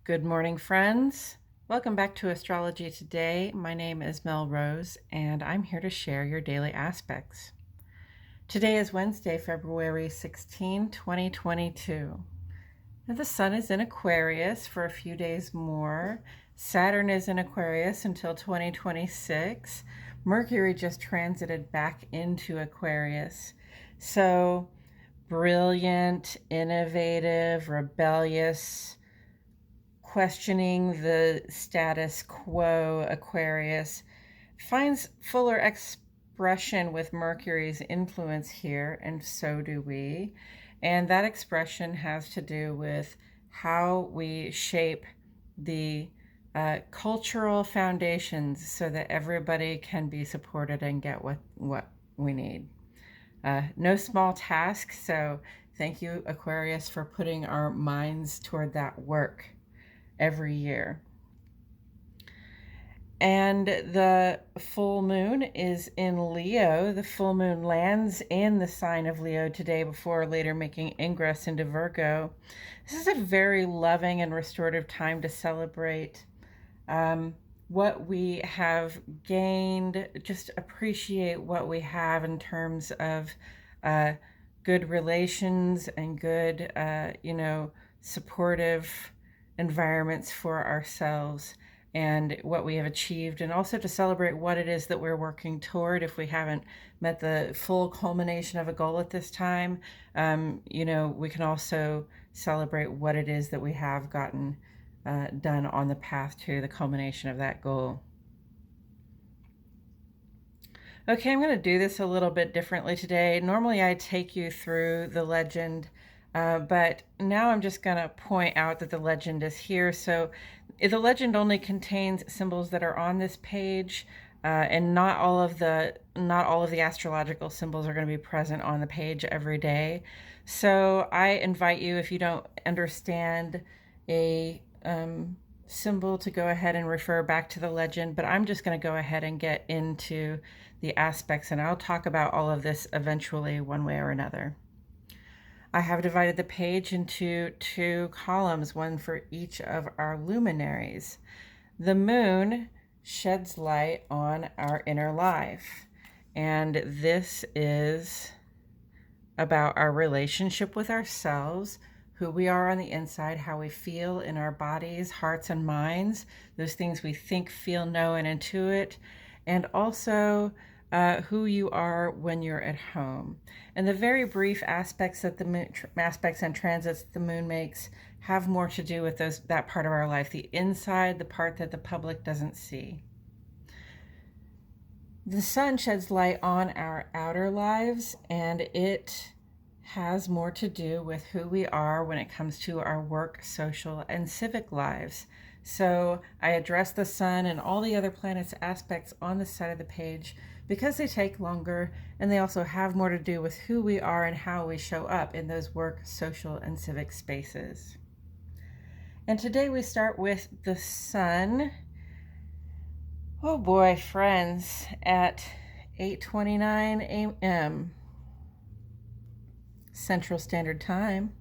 Good morning, friends. Welcome back to Astrology Today. My name is Mel Rose, and I'm here to share your daily aspects. Today is Wednesday, February 16, 2022. Now, the sun is in Aquarius for a few days more. Saturn is in Aquarius until 2026. Mercury just transited back into Aquarius. So, brilliant, innovative, rebellious, questioning the status quo Aquarius finds fuller expression with Mercury's influence here, and so do we. And that expression has to do with how we shape the cultural foundations so that everybody can be supported and get what we need. No small task, so thank you, Aquarius, for putting our minds toward that work every year. And the full moon is in Leo. The full moon lands in the sign of Leo today before later making ingress into Virgo. This is a very loving and restorative time to celebrate what we have gained, just appreciate what we have in terms of good relations and good, supportive environments for ourselves and what we have achieved, and also to celebrate what it is that we're working toward if we haven't met the full culmination of a goal at this time. We can also celebrate what it is that we have gotten done on the path to the culmination of that goal. Okay, I'm going to do this a little bit differently today. Normally I take you through the legend, but now I'm just going to point out that the legend is here. So the legend only contains symbols that are on this page, and not all of the astrological symbols are going to be present on the page every day. So I invite you, if you don't understand a symbol, to go ahead and refer back to the legend, but I'm just going to go ahead and get into the aspects, and I'll talk about all of this eventually one way or another. I have divided the page into two columns, one for each of our luminaries. The moon sheds light on our inner life, and this is about our relationship with ourselves, who we are on the inside, how we feel in our bodies, hearts, and minds, those things we think, feel, know, and intuit, and also who you are when you're at home. And the very brief aspects that the moon, aspects and transits the moon makes have more to do with that part of our life, the inside, the part that the public doesn't see. The sun sheds light on our outer lives, and it has more to do with who we are when it comes to our work, social, and civic lives. So I address the sun and all the other planets' aspects on the side of the page because they take longer, and they also have more to do with who we are and how we show up in those work, social, and civic spaces. And today we start with the sun. Oh boy, friends, at 8:29 a.m. Central Standard Time.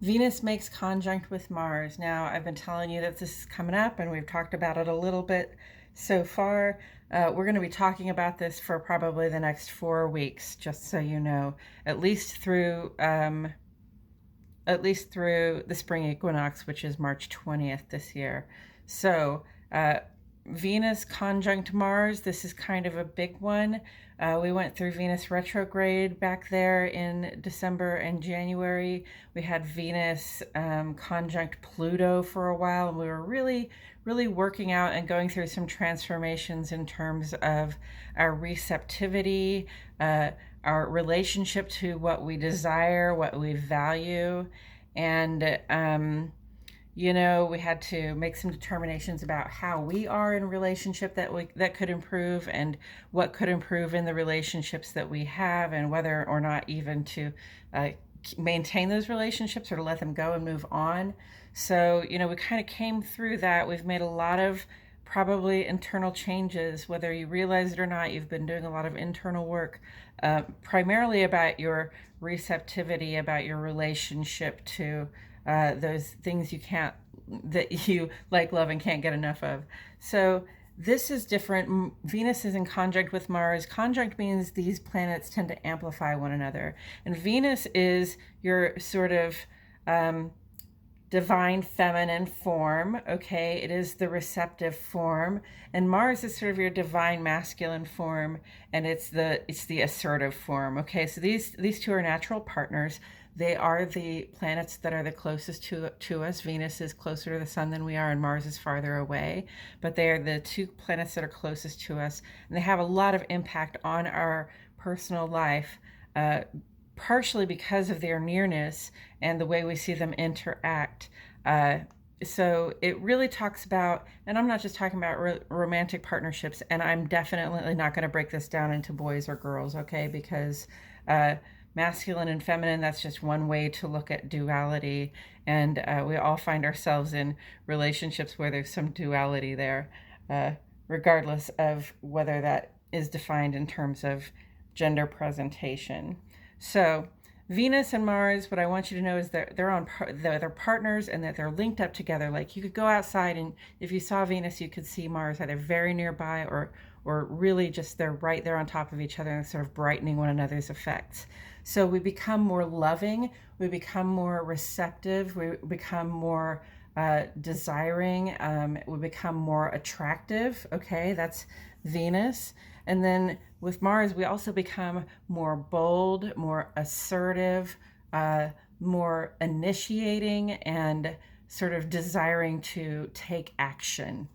Venus makes conjunct with Mars. Now, I've been telling you that this is coming up, and we've talked about it a little bit so far. We're going to be talking about this for probably the next 4 weeks, just so you know, at least through the spring equinox, which is March 20th this year. So Venus conjunct Mars, this is kind of a big one. We went through Venus retrograde back there in December and January. We had Venus conjunct Pluto for a while, and we were really working out and going through some transformations in terms of our receptivity, our relationship to what we desire, what we value, and we had to make some determinations about how we are in a relationship that could improve, and what could improve in the relationships that we have, and whether or not even to maintain those relationships or to let them go and move on. So, we kind of came through that. We've made a lot of probably internal changes, whether you realize it or not. You've been doing a lot of internal work, primarily about your receptivity, about your relationship to those things that you like, love, and can't get enough of. So this is different. Venus is in conjunct with Mars. Conjunct means these planets tend to amplify one another. And Venus is your sort of divine feminine form, okay? It is the receptive form. And Mars is sort of your divine masculine form, and it's the assertive form, okay? So these two are natural partners. They are the planets that are the closest to us. Venus is closer to the sun than we are, and Mars is farther away. But they are the two planets that are closest to us, and they have a lot of impact on our personal life, partially because of their nearness and the way we see them interact. So it really talks about, and I'm not just talking about romantic partnerships, and I'm definitely not going to break this down into boys or girls, okay? Because masculine and feminine, that's just one way to look at duality. And we all find ourselves in relationships where there's some duality there, regardless of whether that is defined in terms of gender presentation. So Venus and Mars, what I want you to know is that they're partners, and that they're linked up together. Like, you could go outside, and if you saw Venus, you could see Mars either very nearby or really just they're right there on top of each other and sort of brightening one another's effects. So we become more loving, we become more receptive, we become more desiring, we become more attractive, okay? That's Venus. And then with Mars, we also become more bold, more assertive, more initiating, and sort of desiring to take action.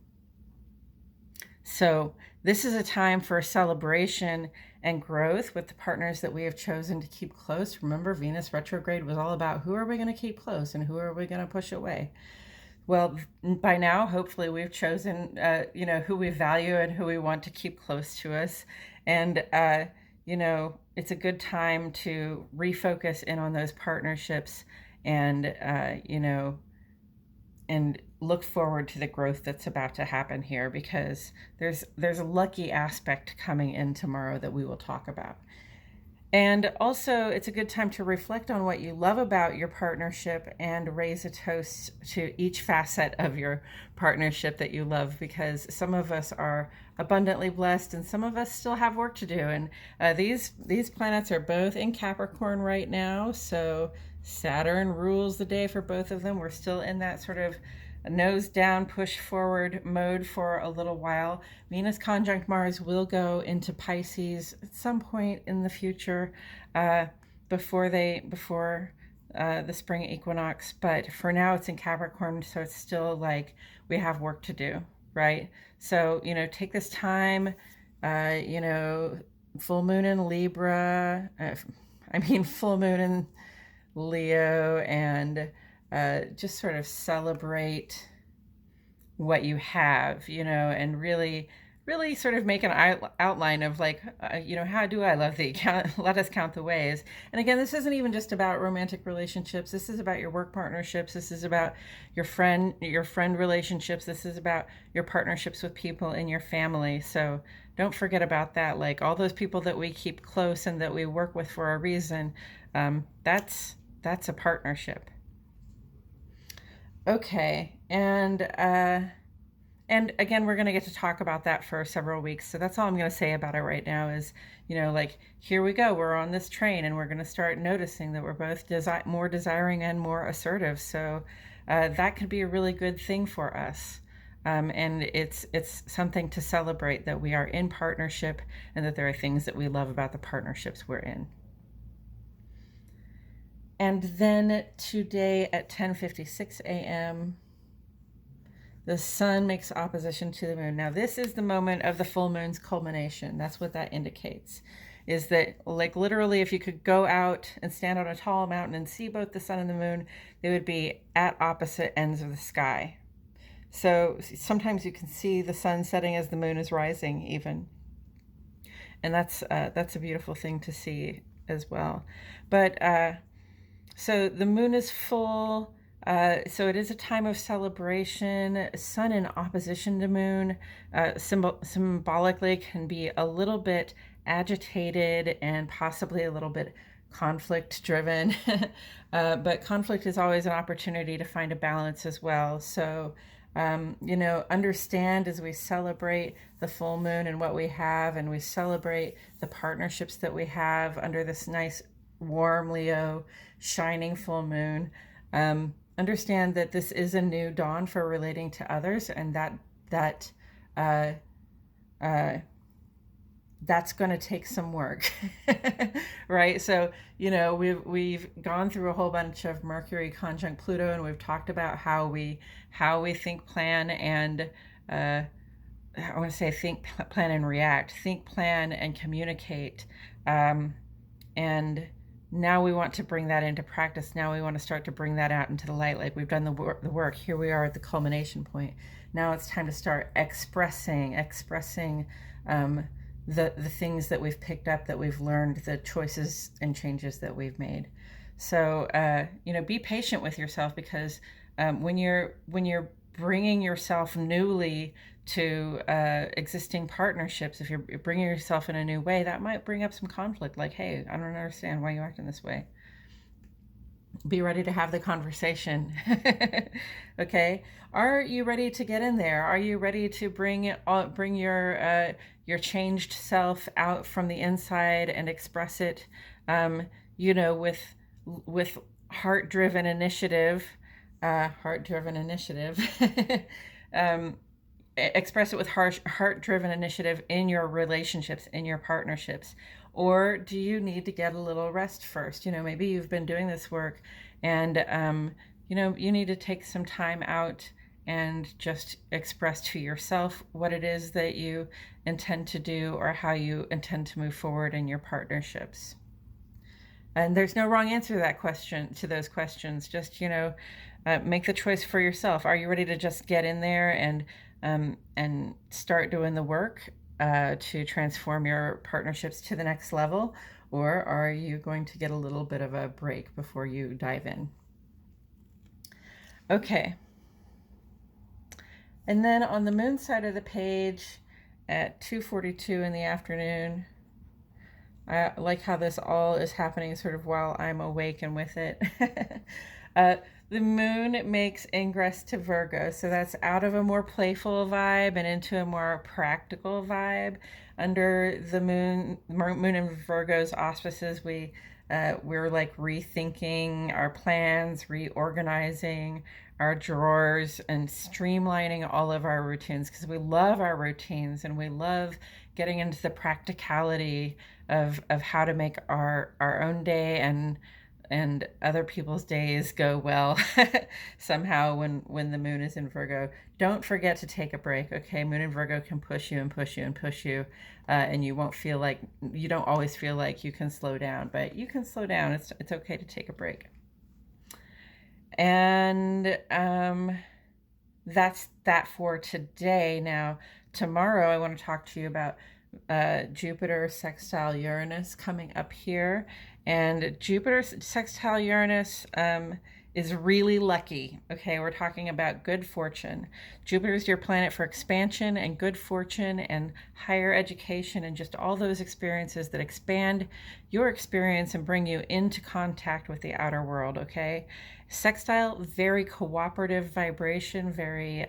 So this is a time for celebration and growth with the partners that we have chosen to keep close. Remember, Venus retrograde was all about who are we going to keep close and who are we going to push away. Well, by now, hopefully we've chosen, who we value and who we want to keep close to us. And, it's a good time to refocus in on those partnerships and, and look forward to the growth that's about to happen here, because there's a lucky aspect coming in tomorrow that we will talk about. And also, it's a good time to reflect on what you love about your partnership and raise a toast to each facet of your partnership that you love, because some of us are abundantly blessed and some of us still have work to do. And these planets are both in Capricorn right now, so Saturn rules the day for both of them. We're still in that sort of nose down, push forward mode for a little while. Venus conjunct Mars will go into Pisces at some point in the future, before the spring equinox. But for now, it's in Capricorn, so it's still like we have work to do, right? So, take this time, full moon in Libra, full moon in Leo, and just sort of celebrate what you have, and really sort of make an outline of like, how do I love thee? Let us count the ways. And again, this isn't even just about romantic relationships. This is about your work partnerships. This is about your friend relationships. This is about your partnerships with people in your family. So don't forget about that. Like, all those people that we keep close and that we work with for a reason, that's a partnership. Okay, and again, we're going to get to talk about that for several weeks. So that's all I'm going to say about it right now is, here we go. We're on this train, and we're going to start noticing that we're both more desiring and more assertive. So that could be a really good thing for us. And it's something to celebrate, that we are in partnership and that there are things that we love about the partnerships we're in. And then today at 10:56 a.m., the sun makes opposition to the moon. Now, this is the moment of the full moon's culmination. That's what that indicates, is that, like, literally, if you could go out and stand on a tall mountain and see both the sun and the moon, they would be at opposite ends of the sky. So sometimes you can see the sun setting as the moon is rising even. And that's a beautiful thing to see as well. But so the moon is full, so it is a time of celebration. Sun in opposition to moon symbolically can be a little bit agitated and possibly a little bit conflict driven, but conflict is always an opportunity to find a balance as well. So, understand as we celebrate the full moon and what we have, and we celebrate the partnerships that we have under this nice, warm Leo, shining full moon. Understand that this is a new dawn for relating to others, and uh, uh, that's going to take some work. Right? So, we've gone through a whole bunch of Mercury conjunct Pluto, and we've talked about how we think, plan, and I want to say think, plan, and react. Think, plan, and communicate. And now we want to bring that into practice. Now we want to start to bring that out into the light. Like, we've done the work. Here we are at the culmination point. Now it's time to start expressing the things that we've picked up, that we've learned, the choices and changes that we've made. So be patient with yourself, because when you're bringing yourself newly to existing partnerships, if you're bringing yourself in a new way, that might bring up some conflict. Like, hey, I don't understand why you're acting this way. Be ready to have the conversation. Okay, are you ready to get in there? Are you ready to bring your changed self out from the inside and express it, with heart-driven initiative, express it with heart-driven initiative in your relationships, in your partnerships? Or do you need to get a little rest first? Maybe you've been doing this work, and you need to take some time out and just express to yourself what it is that you intend to do, or how you intend to move forward in your partnerships. And there's no wrong answer to those questions. Just make the choice for yourself. Are you ready to just get in there and start doing the work to transform your partnerships to the next level? Or are you going to get a little bit of a break before you dive in? Okay. And then on the moon side of the page at 2:42 in the afternoon, I like how this all is happening sort of while I'm awake and with it. The moon makes ingress to Virgo, so that's out of a more playful vibe and into a more practical vibe. Under the moon and Virgo's auspices, we're like rethinking our plans, reorganizing our drawers, and streamlining all of our routines, because we love our routines and we love getting into the practicality of how to make our own day and other people's days go well somehow when the moon is in Virgo. Don't forget to take a break, okay? Moon in Virgo can push you and push you and push you, and you don't always feel like you can slow down, but you can slow down. It's okay to take a break. And that's that for today. Now, tomorrow I want to talk to you about Jupiter sextile Uranus coming up here. And Jupiter sextile Uranus is really lucky. Okay, we're talking about good fortune. Jupiter is your planet for expansion and good fortune and higher education, and just all those experiences that expand your experience and bring you into contact with the outer world. Okay, sextile, very cooperative vibration, very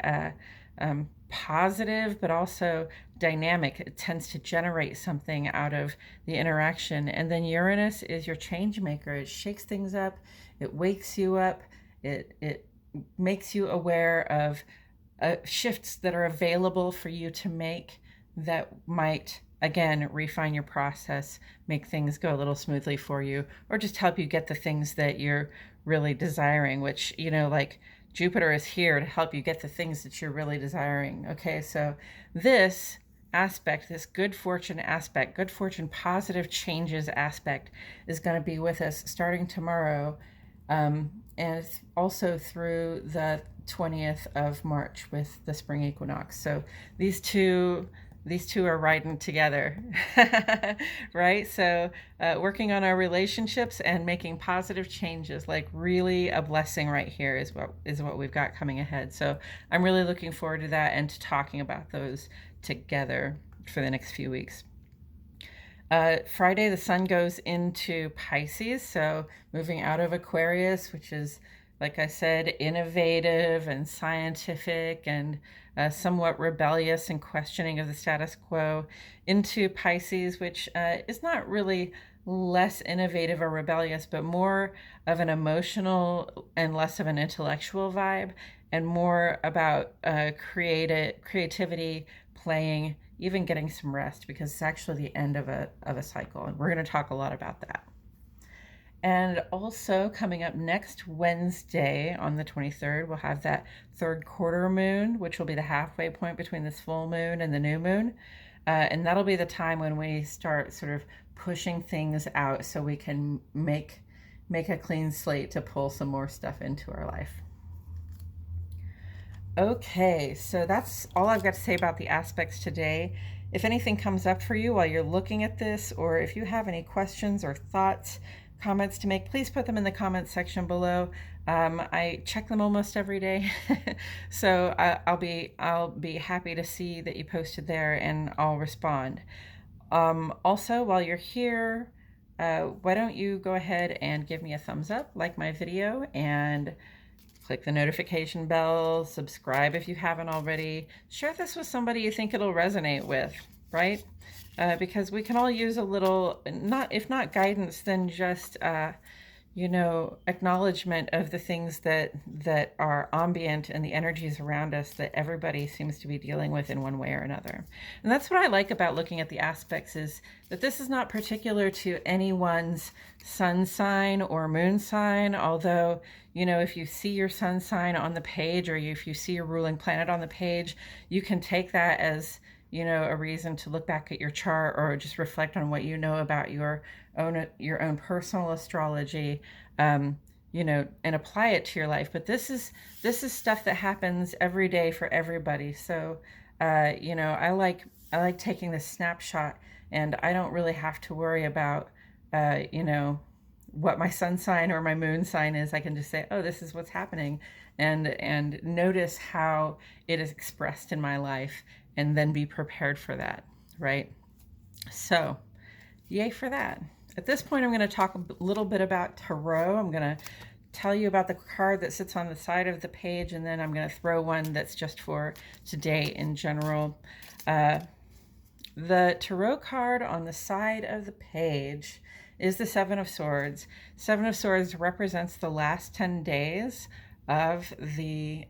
positive, but also dynamic. It tends to generate something out of the interaction. And then Uranus is your change maker. It shakes things up. It wakes you up. It makes you aware of shifts that are available for you to make that might, again, refine your process, make things go a little smoothly for you, or just help you get the things that you're really desiring, which, like Jupiter is here to help you get the things that you're really desiring. Okay, so this aspect, this good fortune aspect, good fortune, positive changes aspect, is going to be with us starting tomorrow, and also through the 20th of March with the spring equinox. So these two are riding together, right? So working on our relationships and making positive changes, like really a blessing right here is what we've got coming ahead. So I'm really looking forward to that and to talking about those together for the next few weeks. Friday, the sun goes into Pisces, so moving out of Aquarius, which is, like I said, innovative and scientific and somewhat rebellious and questioning of the status quo, into Pisces, which is not really less innovative or rebellious, but more of an emotional and less of an intellectual vibe, and more about creativity, playing, even getting some rest, because it's actually the end of a cycle. And we're going to talk a lot about that. And also, coming up next Wednesday on the 23rd, we'll have that third quarter moon, which will be the halfway point between this full moon and the new moon. And that'll be the time when we start sort of pushing things out so we can make a clean slate to pull some more stuff into our life. Okay, so that's all I've got to say about the aspects today. If anything comes up for you while you're looking at this, or if you have any questions or thoughts, comments to make, please put them in the comments section below. I check them almost every day, so I'll be happy to see that you posted there, and I'll respond. Also, while you're here, why don't you go ahead and give me a thumbs up, like my video, and click the notification bell, subscribe if you haven't already. Share this with somebody you think it'll resonate with, right? Because we can all use a little, if not guidance, then just, acknowledgement of the things that are ambient and the energies around us that everybody seems to be dealing with in one way or another. And that's what I like about looking at the aspects, is that this is not particular to anyone's sun sign or moon sign, although, if you see your sun sign on the page, or if you see your ruling planet on the page, you can take that as, a reason to look back at your chart, or just reflect on what you know about your own personal astrology, and apply it to your life. But this is stuff that happens every day for everybody. So, I like taking this snapshot, and I don't really have to worry about, what my sun sign or my moon sign is. I can just say, oh, this is what's happening, and notice how it is expressed in my life, and then be prepared for that, right? So, yay for that. At this point, I'm going to talk a little bit about tarot. I'm going to tell you about the card that sits on the side of the page, and then I'm going to throw one that's just for today in general. The tarot card on the side of the page is the Seven of Swords. Seven of Swords represents the last 10 days of the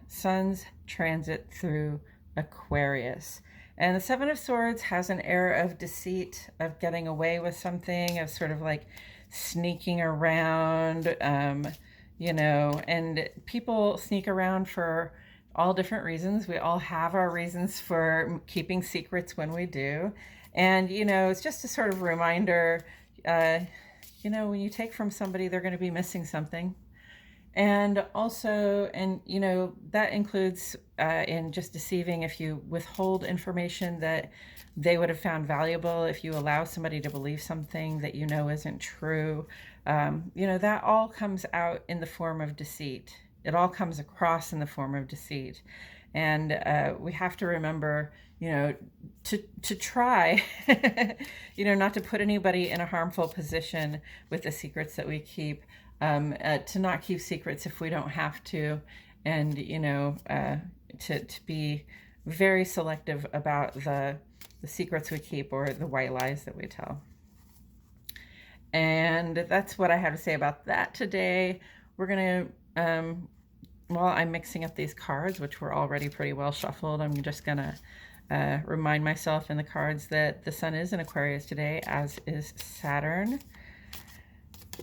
sun's transit through Aquarius. And the Seven of Swords has an air of deceit, of getting away with something, of sort of like sneaking around, and people sneak around for all different reasons. We all have our reasons for keeping secrets when we do. And, it's just a sort of reminder, when you take from somebody, they're going to be missing something. And also, that includes in just deceiving, if you withhold information that they would have found valuable, if you allow somebody to believe something that isn't true, that all comes out in the form of deceit. It all comes across in the form of deceit. And we have to remember, to try, not to put anybody in a harmful position with the secrets that we keep, to not keep secrets if we don't have to, and, to be very selective about the secrets we keep, or the white lies that we tell. And that's what I have to say about that today. We're going to, while I'm mixing up these cards, which were already pretty well shuffled, I'm just going to remind myself in the cards that the sun is in Aquarius today, as is Saturn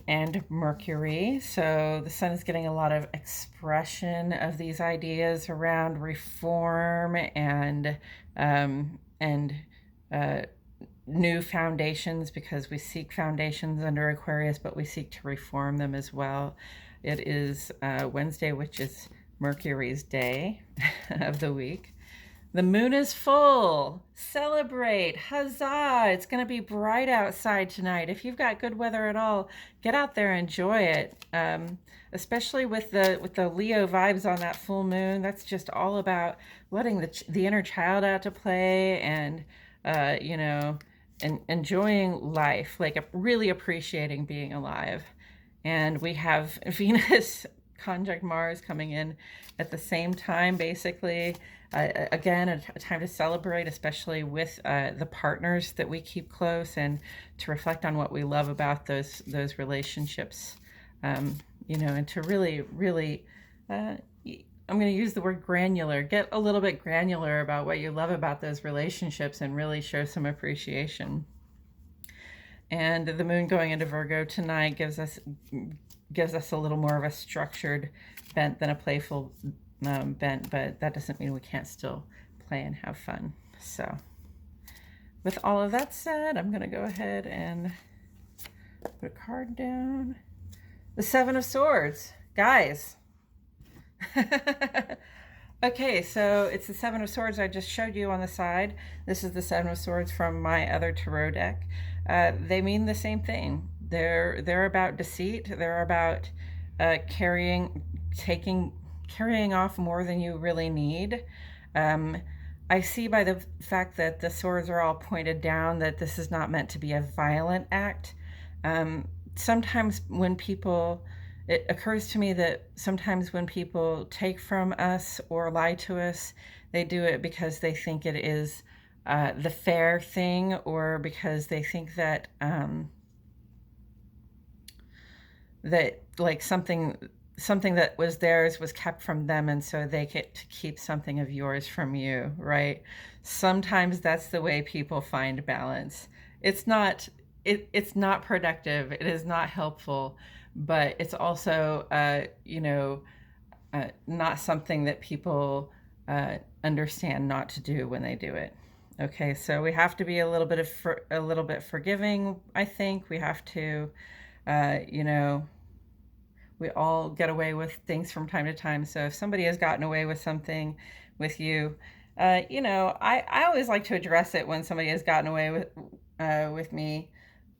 and Mercury. So the sun is getting a lot of expression of these ideas around reform and new foundations, because we seek foundations under Aquarius, but we seek to reform them as well. It is Wednesday, which is Mercury's day of the week. The moon is full. Celebrate. Huzzah. It's going to be bright outside tonight. If you've got good weather at all, get out there, enjoy it. Especially with the Leo vibes on that full moon. That's just all about letting the inner child out to play, and enjoying life, like really appreciating being alive. And we have Venus conjunct Mars coming in at the same time, basically. Again, a time to celebrate, especially with the partners that we keep close, and to reflect on what we love about those relationships. And to really, I'm going to use the word granular. Get a little bit granular about what you love about those relationships, and really show some appreciation. And the moon going into Virgo tonight gives us a little more of a structured bent than a playful bent, but that doesn't mean we can't still play and have fun. So with all of that said, I'm going to go ahead and put a card down. The Seven of Swords. Guys. Okay, so it's the Seven of Swords I just showed you on the side. This is the Seven of Swords from my other tarot deck. They mean the same thing. They're about deceit. They're about carrying off more than you really need. I see by the fact that the swords are all pointed down that this is not meant to be a violent act. Sometimes when people... It occurs to me that sometimes when people take from us or lie to us, they do it because they think it is the fair thing, or because they think that that like something that was theirs was kept from them, and so they get to keep something of yours from you, right? Sometimes that's the way people find balance. It's not productive. It is not helpful. But it's also, not something that people understand not to do when they do it. Okay, so we have to be a little bit forgiving. I think we have to, we all get away with things from time to time. So if somebody has gotten away with something with you, I always like to address it when somebody has gotten away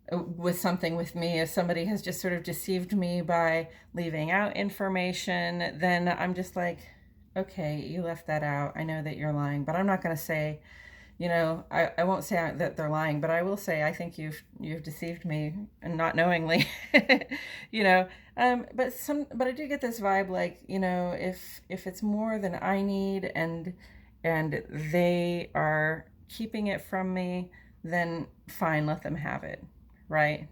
with something with me. If somebody has just sort of deceived me by leaving out information, then I'm just like, okay, you left that out. I know that you're lying, but I'm not going to say, I won't say that they're lying, but I will say I think you've deceived me, and not knowingly, but I do get this vibe, like, if it's more than I need, and they are keeping it from me, then fine, let them have it. Right?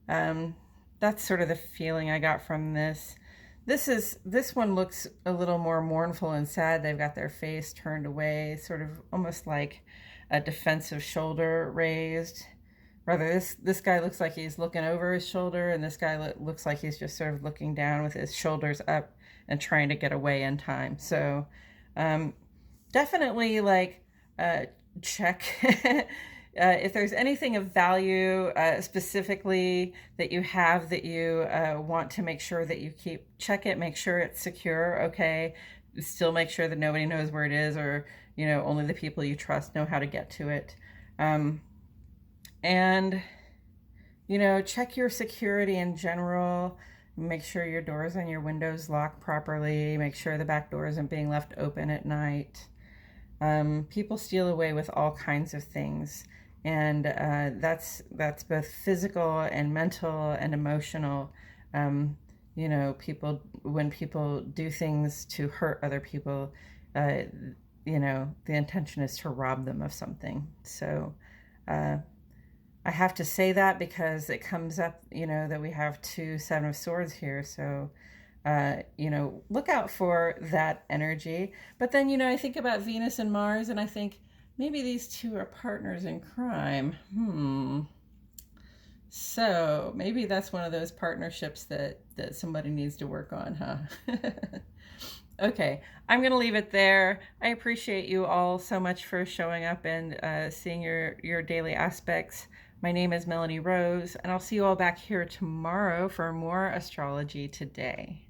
That's sort of the feeling I got from this. This one looks a little more mournful and sad. They've got their face turned away, sort of almost like a defensive shoulder raised. Rather, this guy looks like he's looking over his shoulder, and this guy looks like he's just sort of looking down with his shoulders up and trying to get away in time. So definitely, like, check if there's anything of value specifically that you have that you want to make sure that you check it, make sure it's secure, okay? Still make sure that nobody knows where it is, or, only the people you trust know how to get to it. And, check your security in general. Make sure your doors and your windows lock properly. Make sure the back door isn't being left open at night. People steal away with all kinds of things. And that's both physical and mental and emotional. When people do things to hurt other people, the intention is to rob them of something. So I have to say that because it comes up, that we have two Seven of Swords here. So, look out for that energy. But then, I think about Venus and Mars, and I think, maybe these two are partners in crime. So maybe that's one of those partnerships that somebody needs to work on, huh? Okay, I'm going to leave it there. I appreciate you all so much for showing up and seeing your daily aspects. My name is Melanie Rose, and I'll see you all back here tomorrow for more Astrology Today.